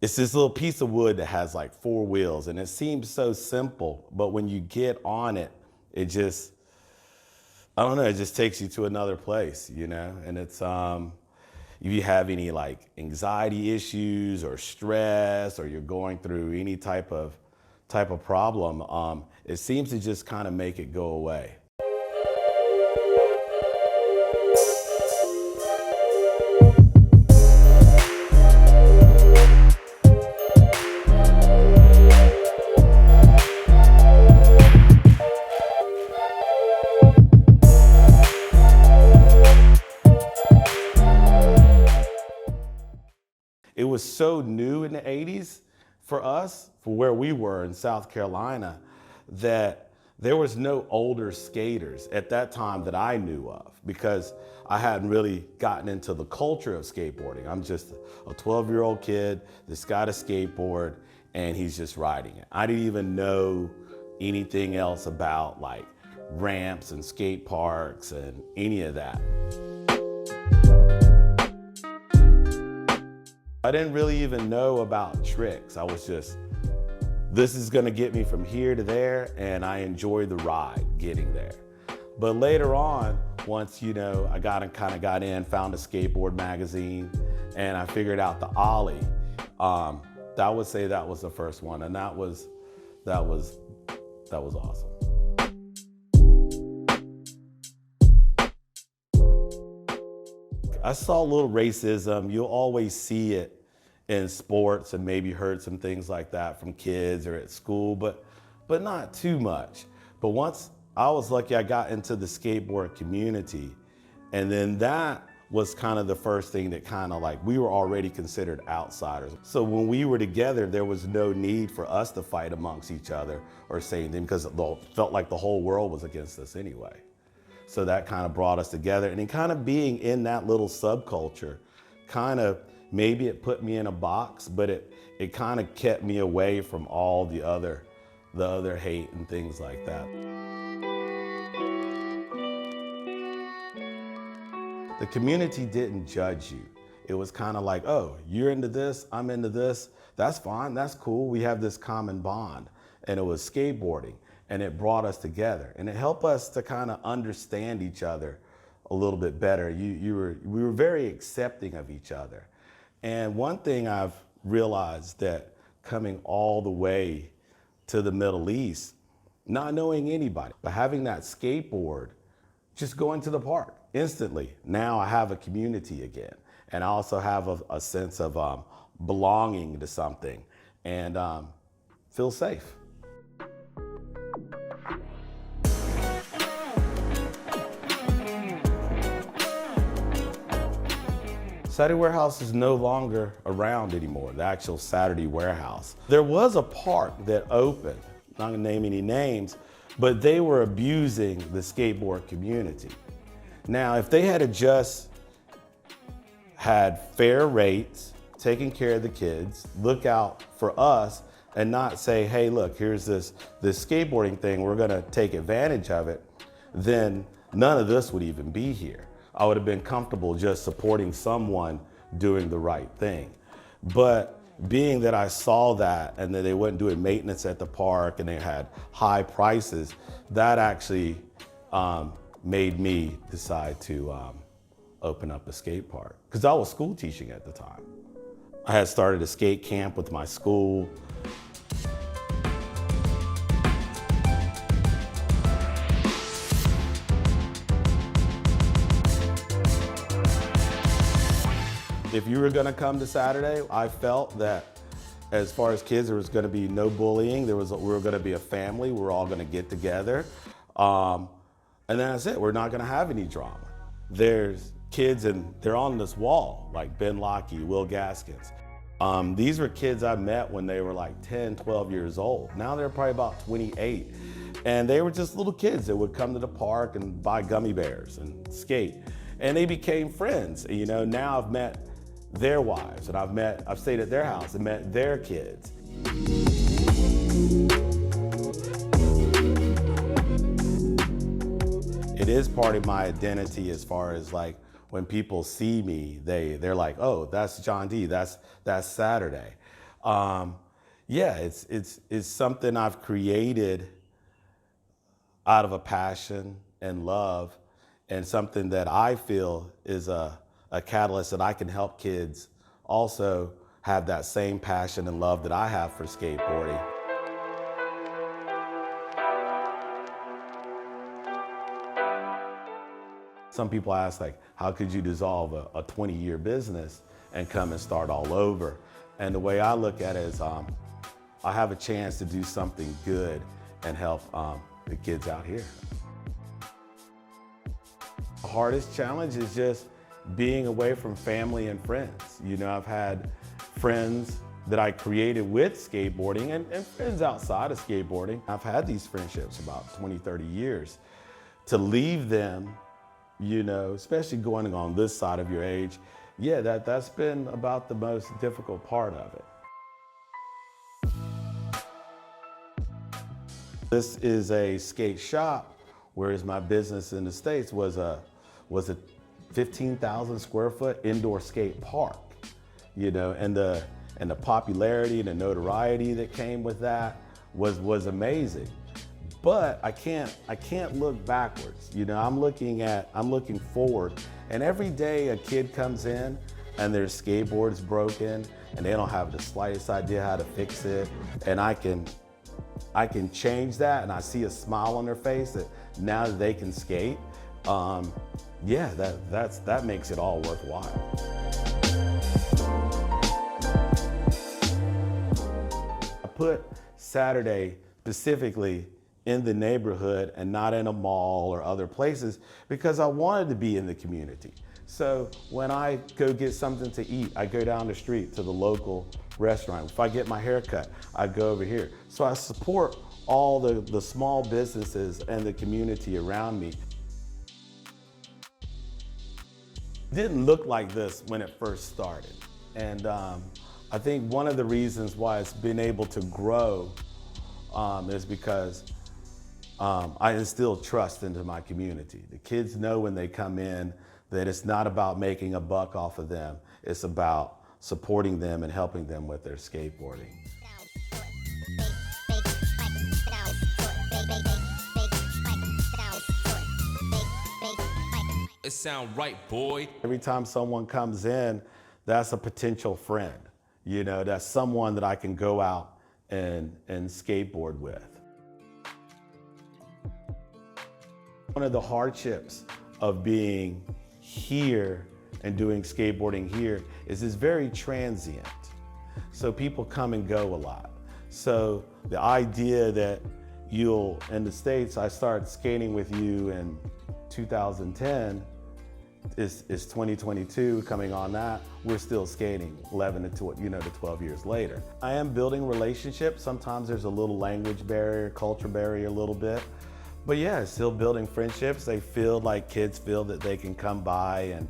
it's this little piece of wood that has like 4 wheels, and it seems so simple, but when you get on it, it just, I don't know, it just takes you to another place, you know? And it's, if you have any like anxiety issues or stress, or you're going through any type of problem, it seems to just kind of make it go away. It was so new in the 80s for us, for where we were in South Carolina, that there was no older skaters at that time that I knew of, because I hadn't really gotten into the culture of skateboarding. I'm just a 12-year-old kid that's got a skateboard and he's just riding it. I didn't even know anything else about like ramps and skate parks and any of that. I didn't really even know about tricks. I was just, this is gonna get me from here to there, and I enjoyed the ride getting there. But later on, once, you know, I got in, found a skateboard magazine, and I figured out the ollie. I would say that was the first one, and that was awesome. I saw a little racism. You'll always see it in sports, and maybe heard some things like that from kids or at school, but not too much. But once I was lucky, I got into the skateboard community, and then that was kind of the first thing that kind of like, we were already considered outsiders. So when we were together, there was no need for us to fight amongst each other or say anything, because it felt like the whole world was against us anyway. So that kind of brought us together, and then kind of being in that little subculture, kind of, maybe it put me in a box, but it kind of kept me away from all the other hate and things like that. The community didn't judge you. It was kind of like, oh, you're into this, I'm into this, that's fine, that's cool, we have this common bond. And it was skateboarding. And it brought us together, and it helped us to kind of understand each other a little bit better. We were very accepting of each other. And one thing I've realized, that coming all the way to the Middle East, not knowing anybody, but having that skateboard, just going to the park instantly. Now I have a community again, and I also have a sense of belonging to something, and feel safe. Saturday Warehouse is no longer around anymore, the actual Saturday Warehouse. There was a park that opened, not gonna name any names, but they were abusing the skateboard community. Now, if they had just had fair rates, taking care of the kids, look out for us, and not say, hey, look, here's this skateboarding thing, we're gonna take advantage of it, then none of this would even be here. I would have been comfortable just supporting someone doing the right thing. But being that I saw that, and that they weren't doing maintenance at the park, and they had high prices, that actually made me decide to open up a skate park. Because I was school teaching at the time. I had started a skate camp with my school. If you were gonna come to Saturday, I felt that as far as kids, there was gonna be no bullying. We were gonna be a family. We were all gonna get together. And then that's it, we're not gonna have any drama. There's kids, and they're on this wall, like Ben Lockie, Will Gaskins. These were kids I met when they were like 10, 12 years old. Now they're probably about 28. And they were just little kids that would come to the park and buy gummy bears and skate. And they became friends. You know, now I've met their wives, and I've stayed at their house and met their kids. It is part of my identity, as far as like, when people see me, they're like, oh, that's John D, that's Saturday. Yeah, it's something I've created out of a passion and love, and something that I feel is a catalyst that I can help kids also have that same passion and love that I have for skateboarding. Some people ask, like, how could you dissolve a 20-year business and come and start all over? And the way I look at it is I have a chance to do something good and help the kids out here. The hardest challenge is just being away from family and friends. You know, I've had friends that I created with skateboarding and friends outside of skateboarding. I've had these friendships about 20, 30 years. To leave them, you know, especially going on this side of your age, yeah, that's been about the most difficult part of it. This is a skate shop, whereas my business in the States was a 15,000 square foot indoor skate park, you know, and the popularity and the notoriety that came with that was amazing. But I can't look backwards. You know, I'm looking forward. And every day a kid comes in and their skateboard's broken and they don't have the slightest idea how to fix it, and I can change that, and I see a smile on their face that now that they can skate. Yeah, that makes it all worthwhile. I put Saturday specifically in the neighborhood and not in a mall or other places because I wanted to be in the community. So when I go get something to eat, I go down the street to the local restaurant. If I get my hair cut, I go over here. So I support all the small businesses and the community around me. It didn't look like this when it first started. And I think one of the reasons why it's been able to grow is because I instill trust into my community. The kids know when they come in that it's not about making a buck off of them. It's about supporting them and helping them with their skateboarding. It sound right, boy. Every time someone comes in, that's a potential friend. You know, that's someone that I can go out and skateboard with. One of the hardships of being here and doing skateboarding here is it's very transient. So people come and go a lot. So the idea that in the States, I started skating with you in 2010, is 2022 coming on that. We're still skating 11 to 12 years later. I am building relationships. Sometimes there's a little language barrier, culture barrier a little bit. But yeah, still building friendships. They feel like kids feel that they can come by and,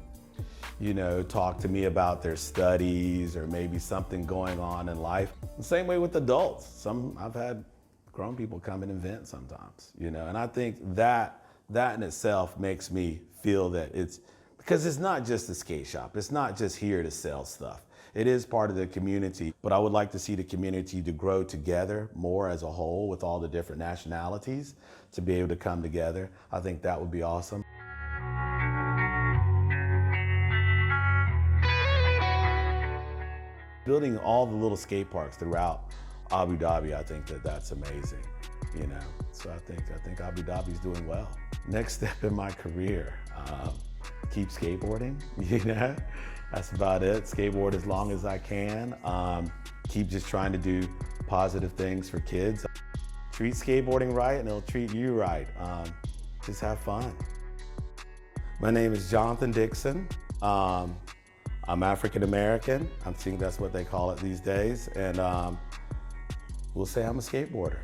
you know, talk to me about their studies or maybe something going on in life. The same way with adults. I've had grown people come and vent sometimes, you know, and I think that in itself makes me feel that because it's not just a skate shop. It's not just here to sell stuff. It is part of the community, but I would like to see the community to grow together more as a whole with all the different nationalities to be able to come together. I think that would be awesome. Building all the little skate parks throughout Abu Dhabi, I think that's amazing, you know. So I think Abu Dhabi's doing well. Next step in my career, keep skateboarding, you know. That's about it. Skateboard as long as I can. Keep just trying to do positive things for kids. Treat skateboarding right and it'll treat you right. Just have fun. My name is Jonathan Dixon. I'm African American. I think that's what they call it these days. And we'll say I'm a skateboarder.